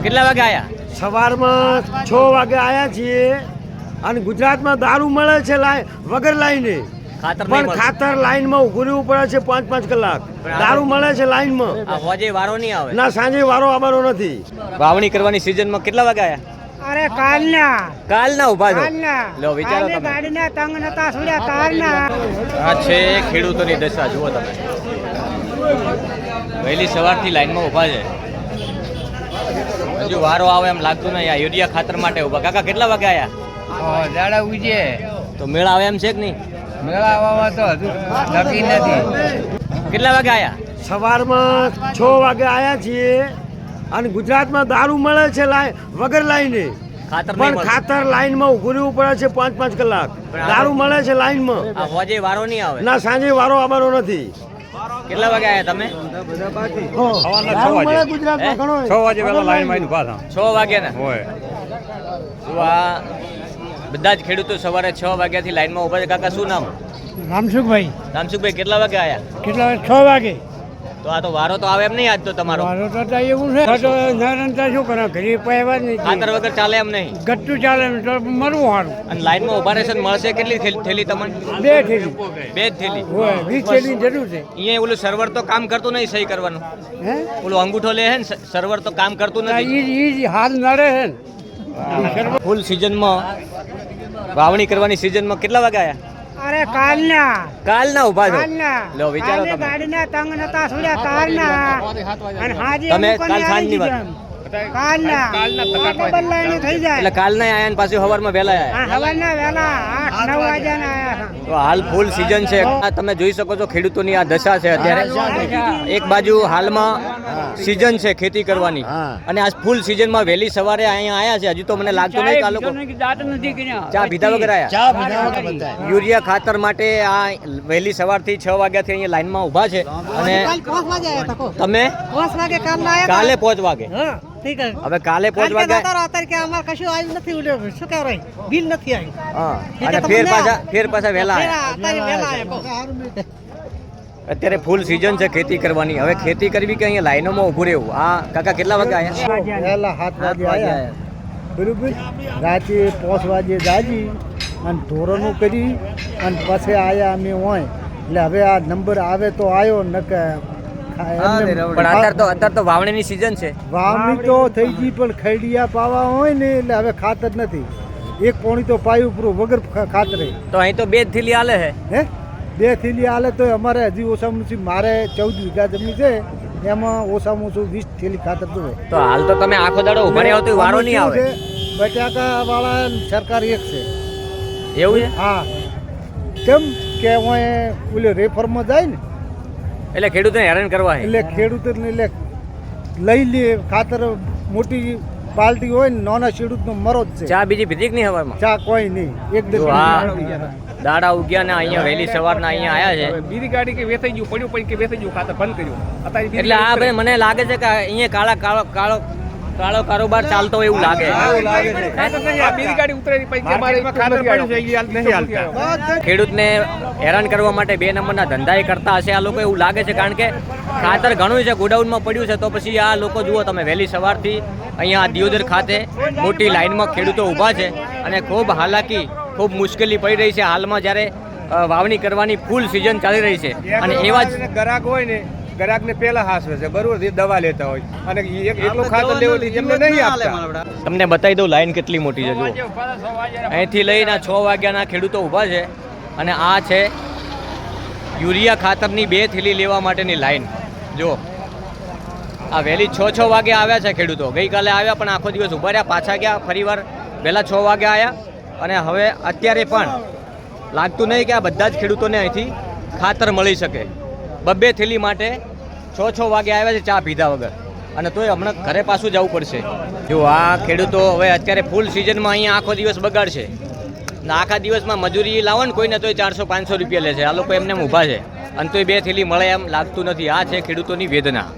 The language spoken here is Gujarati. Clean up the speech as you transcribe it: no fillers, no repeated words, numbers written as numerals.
કેટલા વાગે આયા? સવારમાં 6 વાગે આવ્યા છીએ અને ગુજરાતમાં દારૂ મળે છે વગર લાઈને, ખાતર નહીં પણ મળતું. ખાતર લાઈનમાં ઊભું રહેવું પડે છે 5-5 કલાક. દારૂ મળે છે લાઈનમાં. આ હોજે વારો નહીં આવે. ના, સાંજે વારો આવવાનો નથી. વાવણી કરવાની સિઝનમાં કેટલા વાગે આયા? અરે કાલના કાલના ઊભા છો. લો વિચારો કાલની તમે. ગાડીના તંગ નતા છોડ્યા કાલના. આ છે ખેડૂતોની દશા, જુઓ તમે. વહેલી સવારથી લાઈનમાં ઊભા છે. હજુ વારો આવે એમ લાગતું નહીં. આ યુરિયા ખાતર માટે ઊભા. કાકા કેટલા વાગે આયા? દાડા ઉજે તો મેળ આવે એમ છે કે નહીં? મેળાવામાં તો હજુ નક્કી નથી. કેટલા વાગે આયા? સવારમાં 6 વાગે આવ્યા છીએ અને ગુજરાતમાં દારૂ મળે છે વગર લાઈને, ખાતર નહીં પણ મળતું. ખાતર લાઈનમાં ઊભું રહેવું પડે છે 5-5 કલાક. દારૂ મળે છે લાઈનમાં. આ હોજે વારો નહીં આવે. ના, સાંજે વારો આવવાનો નથી. કેટલા વાગે આયા તમે? દારૂ મળે ગુજરાતમાં ઘણો. 6 વાગે પહેલા લાઈનમાં ઉભા થા 6 વાગે ને? હોય. તો આ બધા જ ખેડૂતો સવારે 6 વાગ્યાથી લાઈનમાં ઊભા છે. કાકા શું નામ? રામસુખભાઈ રામસુખભાઈ કેટલા વાગે આયા? કેટલા 6 વાગે તો આ તો વારો તો આવે એમ નહીં આજ તો તમારો. મારો તો એવું છે તો નરંતર શું કરો ઘરે પાયવા જ ખાતર નહીં વગર ચાલે એમ નહીં. ગટ્ટું ચાલે એમ તો મરવું સારું. અને લાઈનમાં ઊભા રહેશે ને મળશે કેટલી થેલી તમને? 2 થેલી 2 જ થેલી. હોય 20 થેલી જરૂર છે. અહીંયા ઓલું સર્વર તો કામ કરતું નહીં સહી કરવાનું. હે ઓલું અંગૂઠો લે છે ને સર્વર તો કામ કરતું નથી. ઈ હાલ નડે છે ને. ફૂલ સિઝનમાં વાવણી કરવાની સિઝનમાં કેટલા વાગે આયા? અરે કાલના કાલના ઊભા છો. કાલના લો વિચારો કાલની તમે. ગાડીના તંગ નતા છોડ્યા કાલના. અને હાજી તમે અમુક કાલ ને સાંજની આવી વાત. દીધા. કાલના ડબલ લાઈન થઈ જાય. એટલે કાલના આયા ને પાછું સવારમાં વહેલા આયા. હા હવારના વહેલા 8-9 વાગ્યાના આયા હતા. તો હાલ ફૂલ સિઝન છે. આ તમે જોઈ શકો છો ખેડૂતોની આ દશા છે અત્યારે. એક બાજુ હાલમાં સિઝન છે ખેતી કરવાની અને આ ફૂલ સિઝનમાં વહેલી સવારે અહીંયા આયા છે. હજુ તો મને લાગતું નહીં કે આ લોકો ચા પીધા વગર આયા. યુરિયા ખાતર માટે આ વહેલી સવારથી 6 વાગ્યાથી અહીંયા લાઈનમાં ઊભા છે. અને તમે કાલે 5 વાગે. હવે કાલે 5 વાગે હા. અને ફેર પાછા વહેલા આયા. અત્યારે ફૂલ સિઝન છે ખેતી કરવાની. હવે ખેતી કરવી કે અહીંયા લાઈનોમાં ઊભું રહેવું. આ કાકા કેટલા વાગે આયા? પહેલા 7 વાગે આવ્યા બરોબર. રાતે 5 વાગે જાજી અને ધોરણું કરી અને પછી આયા અમે હોય. એટલે હવે આ નંબર આવે તો આવ્યો ન કે પણ અત્યારે તો વાવણીની સિઝન છે. વાવણી તો થઈ ગઈ પણ ખૈડિયા પાવા હોય ને એટલે હવે ખાતર નથી. એક પોણી તો પાયું પૂરું વગર ખાતરે. તો અહીં તો 2 જ થેલી હાલે છે. હે 2 થેલી હાલે તો અમારે હજી ઓછામાં ઓછી મારે 14 વીઘા જમીન છે એમાં ઓછામાં ઓછું 20 થેલી ખાતર જોઈએ. તો હાલ તો તમે આખો દાડો ઉભા રહ્યા હો તો વારો નહીં આવે. બટાકા વાળા સરકાર એક છે. એવું છે? હા, કેમ કે હું ઓલે રેફરમાં જાય ને એટલે ખેડૂતોને હેરાન કરવા છે. એટલે ખેડૂતોને એટલે લઈ લે ખાતર. મોટી પાર્ટી હોય ને નાના ખેડૂતનો મરો જ છે. ચા બીજી પીધી કે નહીં હવારમાં? ચા કોઈ નહીં. જો આ દાડા ઉગ્યા ને અહીંયા વહેલી સવારના અહીંયા આયા છે. બીજી ગાડી કે વેચાઈ ગયું પડ્યું પડી કે વેચાઈ ગયું ખાતર બંધ કર્યું અત્યારે એટલે આ ભાઈ મને લાગે છે કે અહીંયા કાળો કારોબાર ચાલતો હોય એવું લાગે. બીજી ગાડી ઉતરેલી પછી કે મારે ખાતર પડ્યું છે એ નહીં હાલતા. ખેડૂતને હેરાન કરવા માટે 2 નંબરના ધંધા કરતા હશે આ લોકો એવું લાગે છે. કારણ કે ખાતર ઘણું છે ગોડાઉનમાં પડ્યું છે. તો પછી આ લોકો જુઓ તમે વહેલી સવારથી અહીંયા દિયોદર ખાતે મોટી લાઈનમાં ખેડૂતો ઊભા છે અને ખૂબ હાલાકી ખૂબ મુશ્કેલી પડી રહી છે હાલમાં જ્યારે વાવણી કરવાની ફૂલ સિઝન ચાલી રહી છે. અને એવા જ ગ્રાહક હોય ને ગ્રાહકને પહેલા હાસવે છે બરોબર. જે દવા લેતા હોય અને એટલું ખાતર લેવું એમને નહીં આપતા. તમને બતાવી દઉં લાઈન કેટલી મોટી છે. જુઓ અહીંથી લઈને 6 વાગ્યાના ખેડૂતો ઊભા છે અને આ છે યુરિયા ખાતરની 2 થેલી લેવા માટેની લાઈન. જો આ વહેલી 6 વાગે આવ્યા છે ખેડૂતો. ગઈકાલે આવ્યા પણ આખો દિવસ ઊભા રહ્યા. પાછા ગયા ફરીવાર વહેલા 6 વાગે આવ્યા અને હવે અત્યારે પણ લાગતું નહીં કે આ બધા જ ખેડૂતોને અહીંથી ખાતર મળી શકે. 2 થેલી માટે 6 વાગે આવ્યા છે ચા પીધા વગર. અને તોય હમણાં ઘરે પાછું જવું પડશે. જો આ ખેડૂતો હવે અત્યારે ફૂલ સિઝનમાં અહીંયા આખો દિવસ બગાડશે. આખા દિવસમાં મજૂરી લાવો ને કોઈને તોય 400-500 રૂપિયા લે છે. આ લોકો એમને ઊભા છે અને તોય 2 થેલી મળે એમ લાગતું નથી. આ છે ખેડૂતોની વેદના.